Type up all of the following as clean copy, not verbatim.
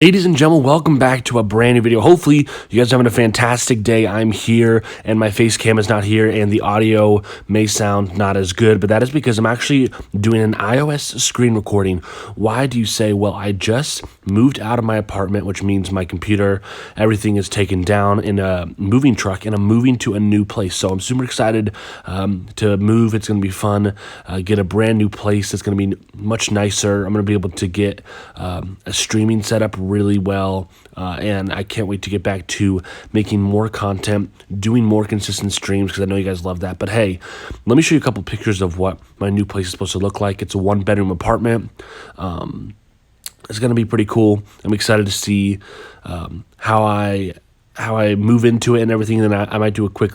Ladies and gentlemen, welcome back to a brand new video. Hopefully, you guys are having a fantastic day. I'm here, and my face cam is not here, and the audio may sound not as good, but that is because I'm actually doing an iOS screen recording. Why do you say? Well, I just moved out of my apartment, which means my computer, everything is taken down in a moving truck, and I'm moving to a new place. So I'm super excited to move. It's going to be fun. Get a brand new place that's going to be much nicer. I'm going to be able to get a streaming setup really well, and I can't wait to get back to making more content, doing more consistent streams, because I know you guys love that. But hey, let me show you a couple pictures of what my new place is supposed to look like. It's a one-bedroom apartment. It's going to be pretty cool. I'm excited to see how I move into it and everything, and then I might do a quick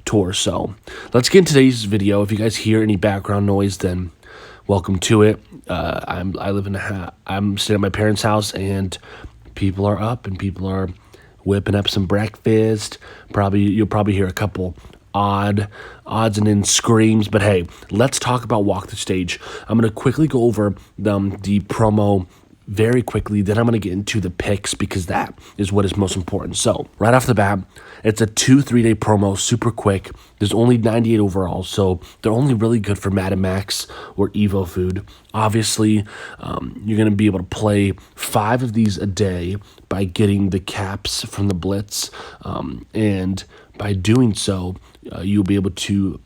tour. So let's get into today's video. If you guys hear any background noise, then welcome to it. I'm staying at my parents' house, and people are up and people are whipping up some breakfast. You'll probably hear a couple odds and then screams. But hey, let's talk about Walk the Stage. I'm gonna quickly go over the promo very quickly, then I'm going to get into the picks because that is what is most important. So right off the bat, it's a 2-3 day promo, super quick. There's only 98 overall, so they're only really good for Madden Max or Evo Food. Obviously, you're going to be able to play 5 of these a day by getting the caps from the Blitz, and by doing so, you'll be able to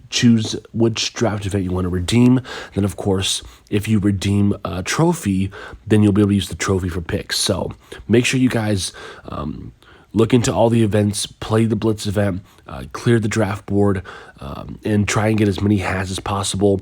choose which draft event you want to redeem. Then, of course, if you redeem a trophy, then you'll be able to use the trophy for picks. So make sure you guys look into all the events, play the Blitz event, clear the draft board, and try and get as many hats as possible.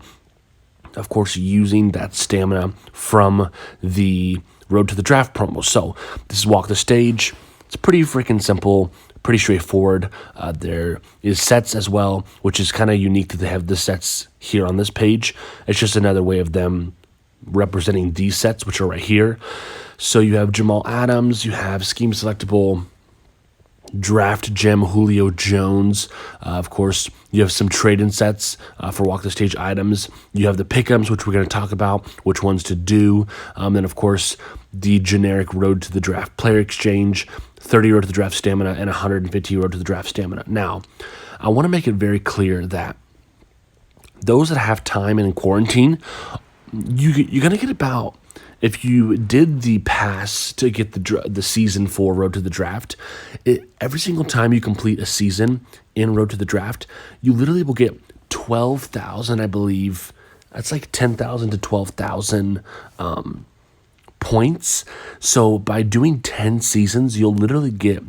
Of course, using that stamina from the Road to the Draft promo. So this is Walk the Stage. It's pretty freaking simple, pretty straightforward. There is sets as well, which is kind of unique that they have the sets here on this page. It's just another way of them representing these sets, which are right here. So you have Jamal Adams, you have Scheme Selectable, Draft Gem Julio Jones. Of course, you have some trade-in sets for Walk the Stage items. You have the pick'ems, which we're going to talk about, which ones to do. Then, of course, the generic Road to the Draft player exchange, 30 Road to the Draft stamina, and 150 Road to the Draft stamina. Now, I want to make it very clear that those that have time and in quarantine, you're going to get about, if you did the pass to get the season for Road to the Draft, every single time you complete a season in Road to the Draft, you literally will get 12,000, I believe. That's like 10,000 to 12,000 points. So by doing 10 seasons, you'll literally get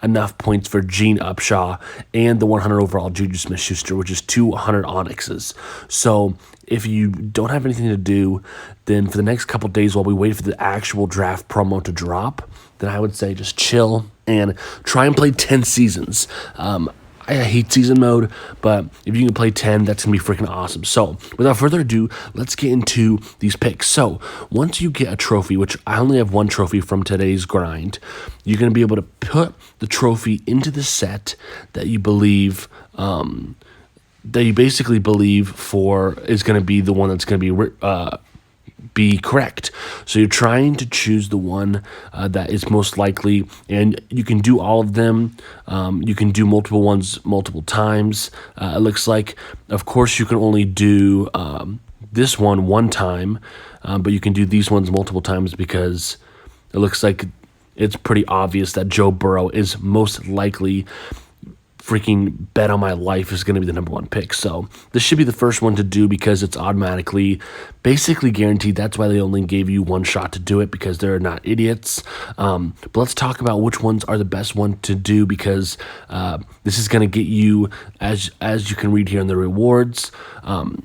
enough points for Gene Upshaw and the 100 overall Juju Smith-Schuster, which is 200 Onyxes. So if you don't have anything to do, then for the next couple days while we wait for the actual draft promo to drop, then I would say just chill and try and play 10 seasons. I hate season mode, but if you can play 10, that's going to be freaking awesome. So without further ado, let's get into these picks. So once you get a trophy, which I only have one trophy from today's grind, you're going to be able to put the trophy into the set that you believe, that you basically believe for is going to be the one that's going to be correct. So you're trying to choose the one that is most likely, and you can do all of them. You can do multiple ones multiple times. It looks like, of course, you can only do this one time, but you can do these ones multiple times because it looks like it's pretty obvious that Joe Burrow is most likely, freaking bet on my life, is going to be the number 1 pick. So this should be the first one to do because it's automatically basically guaranteed. That's why they only gave you one shot to do it, because they're not idiots. But let's talk about which ones are the best one to do, because this is going to get you, as you can read here in the rewards,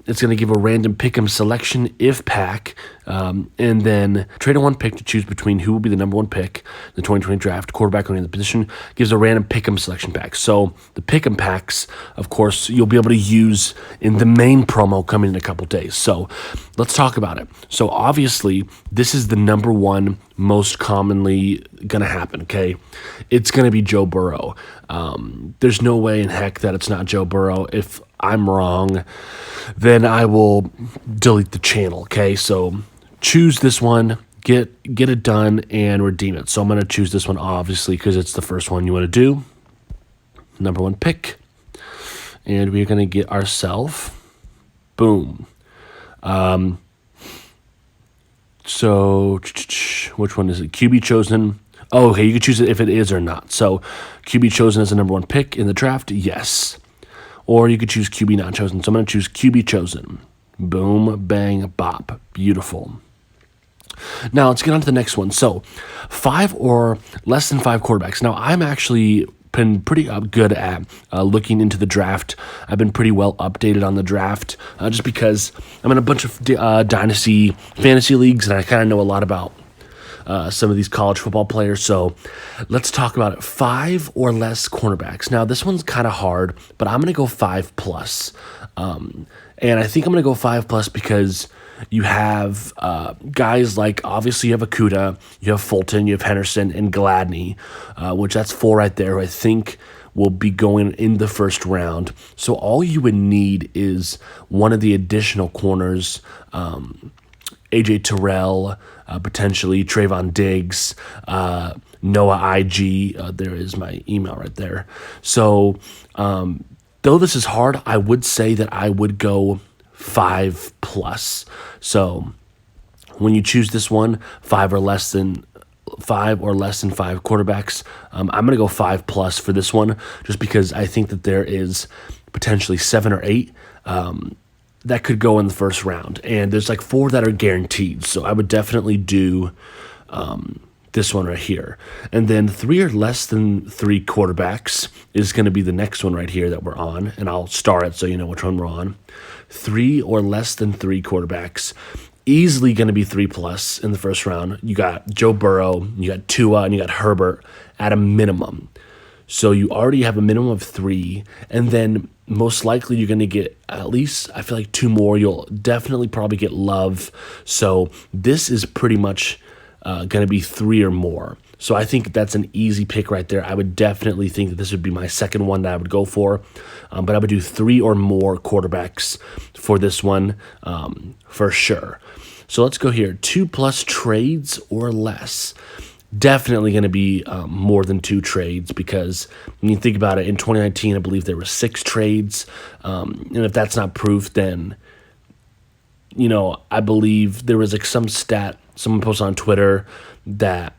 it's going to give a random pick'em selection if pack, and then trade a 1 pick to choose between who will be the number 1 pick in the 2020 draft, quarterback on the position, gives a random pick'em selection pack. So the pick'em packs, of course, you'll be able to use in the main promo coming in a couple days. So let's talk about it. So obviously, this is the number 1 most commonly going to happen, okay? It's going to be Joe Burrow. There's no way in heck that it's not Joe Burrow. If I'm wrong, then I will delete the channel, okay? So choose this one. get it done and redeem it. So I'm going to choose this one, obviously, because it's the first one you want to do. Number 1 pick. And we're going to get ourselves, boom. So which one is it? QB chosen. Oh, okay, you can choose it if it is or not. So QB chosen as the number 1 pick in the draft, yes. Or you could choose QB not chosen. So I'm going to choose QB chosen. Boom, bang, bop. Beautiful. Now let's get on to the next one. So 5 or less than 5 quarterbacks. Now I'm actually been pretty good at looking into the draft. I've been pretty well updated on the draft just because I'm in a bunch of dynasty fantasy leagues, and I kind of know a lot about some of these college football players. So let's talk about it. 5 or less cornerbacks. Now this one's kind of hard, but I'm going to go 5+. And I think I'm going to go 5+ because you have guys like, obviously you have Okudah, you have Fulton, you have Henderson, and Gladney, which that's 4 right there, who I think will be going in the first round. So all you would need is one of the additional corners, AJ Terrell, potentially Trayvon Diggs, Noah IG. There is my email right there. So though this is hard, I would say that I would go 5+. So when you choose this one, 5 or less than 5 quarterbacks, I'm going to go 5+ for this one, just because I think that there is potentially 7 or 8 that could go in the first round, and there's like 4 that are guaranteed. So I would definitely do this one right here. And then 3 or less than 3 quarterbacks is going to be the next one right here that we're on, and I'll star it so you know which one we're on. 3 or less than 3 quarterbacks, easily going to be 3+ in the first round. You got Joe Burrow, you got Tua, and you got Herbert at a minimum. So you already have a minimum of 3, and then most likely you're going to get at least, I feel like, 2 more. You'll definitely probably get Love. So this is pretty much going to be 3 or more. So I think that's an easy pick right there. I would definitely think that this would be my second one that I would go for. But I would do 3 or more quarterbacks for this one for sure. So let's go here. 2+ trades or less. Definitely going to be more than 2 trades, because when you think about it, in 2019, I believe there were 6 trades. And if that's not proof, then, I believe there was like some stat someone posted on Twitter that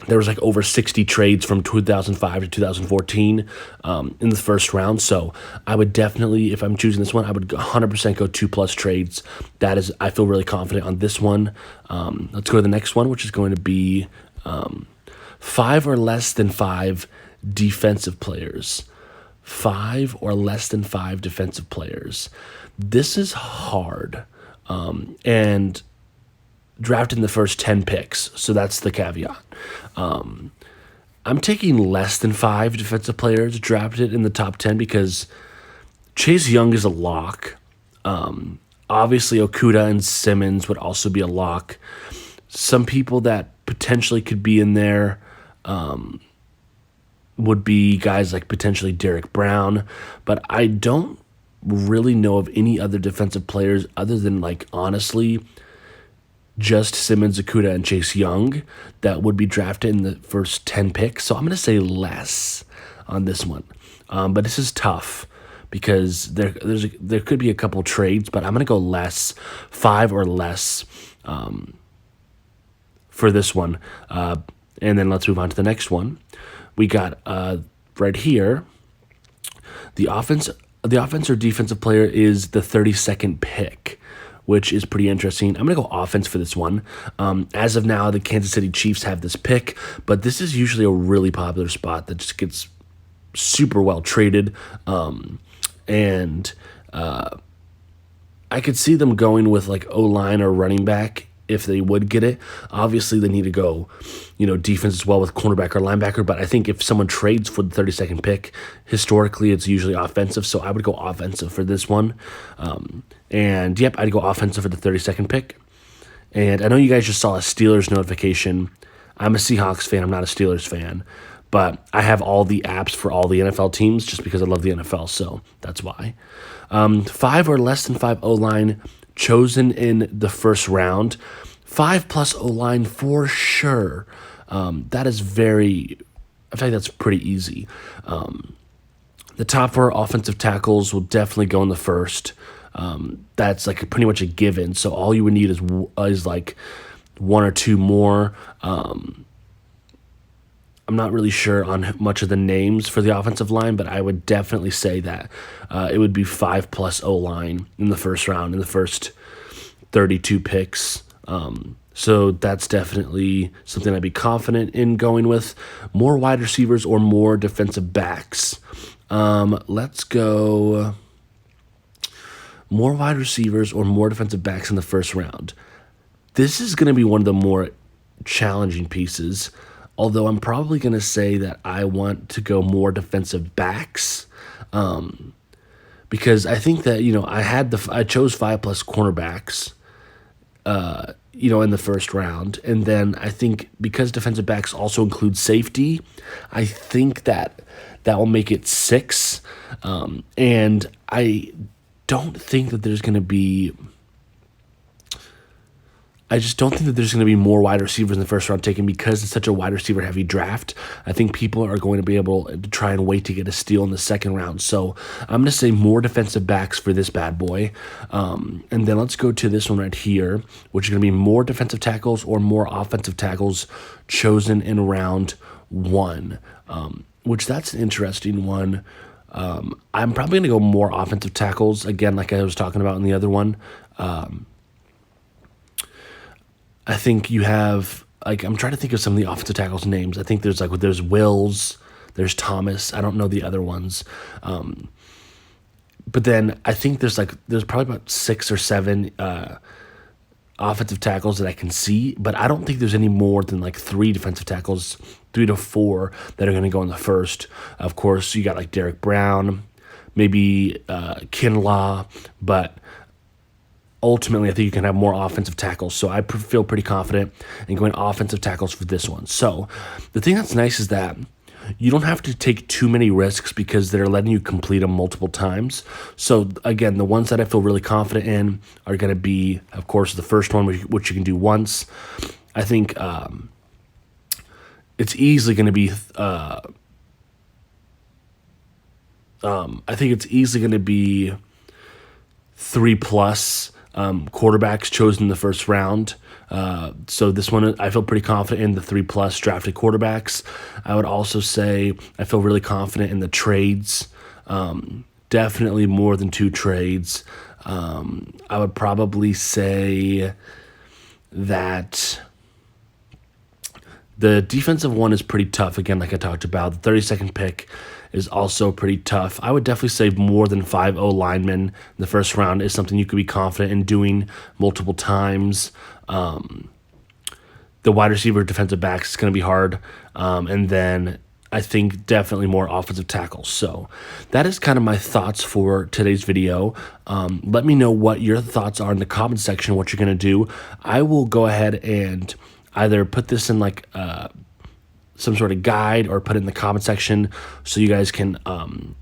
there was like over 60 trades from 2005 to 2014 in the first round. So I would definitely, if I'm choosing this one, I would 100% go 2+ trades. That is, I feel really confident on this one. Let's go to the next one, which is going to be 5 or less than 5 defensive players. 5 or less than 5 defensive players. This is hard. And drafted in the first 10 picks, so that's the caveat. I'm taking less than 5 defensive players drafted in the top 10 because Chase Young is a lock. Obviously, Okudah and Simmons would also be a lock. Some people that potentially could be in there would be guys like potentially Derek Brown, but I don't really know of any other defensive players other than, like, honestly, just Simmons, Okudah, and Chase Young that would be drafted in the first 10 picks. So I'm going to say less on this one. But this is tough because there could be a couple trades, but I'm going to go less, 5 or less for this one. And then let's move on to the next one. We got right here, the offense or defensive player is the 32nd pick, which is pretty interesting. I'm going to go offense for this one. As of now, the Kansas City Chiefs have this pick, but this is usually a really popular spot that just gets super well traded. And I could see them going with like O-line or running back if they would get it. Obviously, they need to go, defense as well with cornerback or linebacker. But I think if someone trades for the 32nd pick, historically, it's usually offensive. So I would go offensive for this one. And yep, I'd go offensive for the 32nd pick. And I know you guys just saw a Steelers notification. I'm a Seahawks fan. I'm not a Steelers fan. But I have all the apps for all the NFL teams just because I love the NFL. So that's why. 5 or less than 5 O-line chosen in the first round. 5+ O-line for sure. That is very, I think that's pretty easy. The top 4 offensive tackles will definitely go in the first. That's like pretty much a given. So all you would need is like 1 or 2 more. I'm not really sure on much of the names for the offensive line, but I would definitely say that it would be 5+ O-line in the first round, in the first 32 picks. So that's definitely something I'd be confident in going with. More wide receivers or more defensive backs. Let's go more wide receivers or more defensive backs in the first round. This is going to be one of the more challenging pieces, although I'm probably going to say that I want to go more defensive backs, because I think that, I chose 5+ cornerbacks, in the first round. And then I think because defensive backs also include safety, I think that will make it 6. And I don't think that there's going to be... I just don't think that there's going to be more wide receivers in the first round taken because it's such a wide receiver heavy draft. I think people are going to be able to try and wait to get a steal in the second round. So I'm going to say more defensive backs for this bad boy. And then let's go to this one right here, which is going to be more defensive tackles or more offensive tackles chosen in round 1, which that's an interesting one. I'm probably going to go more offensive tackles, again, like I was talking about in the other one. I think you have, I'm trying to think of some of the offensive tackles' names. I think there's Wills, there's Thomas. I don't know the other ones. But then I think there's probably about 6 or 7 offensive tackles that I can see, but I don't think there's any more than 3 defensive tackles, 3 to 4 that are going to go in the first. Of course, you got Derek Brown, maybe Kinlaw, but ultimately, I think you can have more offensive tackles. So I feel pretty confident in going offensive tackles for this one. So the thing that's nice is that you don't have to take too many risks because they're letting you complete them multiple times. So again, the ones that I feel really confident in are going to be, of course, the first one, which you can do once. I think it's easily going to be... I think it's easily going to be 3+ quarterbacks chosen in the first round. So this one, I feel pretty confident in the 3+ drafted quarterbacks. I would also say I feel really confident in the trades. Definitely more than 2 trades. I would probably say that the defensive one is pretty tough. Again, like I talked about, the 32nd pick is also pretty tough. I would definitely say more than 5 O-linemen in the first round is something you could be confident in doing multiple times. The wide receiver defensive backs is going to be hard. And then I think definitely more offensive tackles. So that is kind of my thoughts for today's video. Let me know what your thoughts are in the comment section, what you're going to do. I will go ahead and either put this in some sort of guide or put it in the comment section so you guys can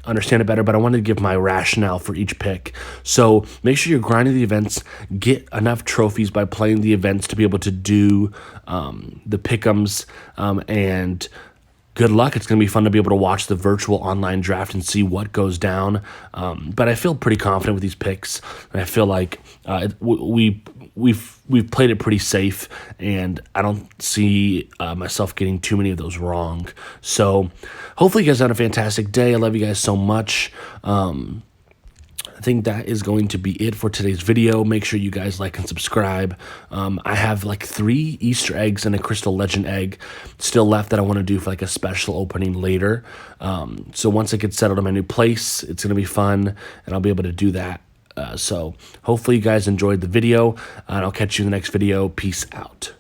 understand it better. But I wanted to give my rationale for each pick. So make sure you're grinding the events, get enough trophies by playing the events to be able to do the pick'ems, and good luck. It's going to be fun to be able to watch the virtual online draft and see what goes down. But I feel pretty confident with these picks, and I feel like we've played it pretty safe, and I don't see myself getting too many of those wrong. So hopefully you guys had a fantastic day. I love you guys so much. I think that is going to be it for today's video. Make sure you guys like and subscribe. I have 3 Easter eggs and a Crystal Legend egg still left that I want to do for a special opening later. So once I get settled in my new place, it's going to be fun, and I'll be able to do that. So hopefully you guys enjoyed the video, and I'll catch you in the next video. Peace out.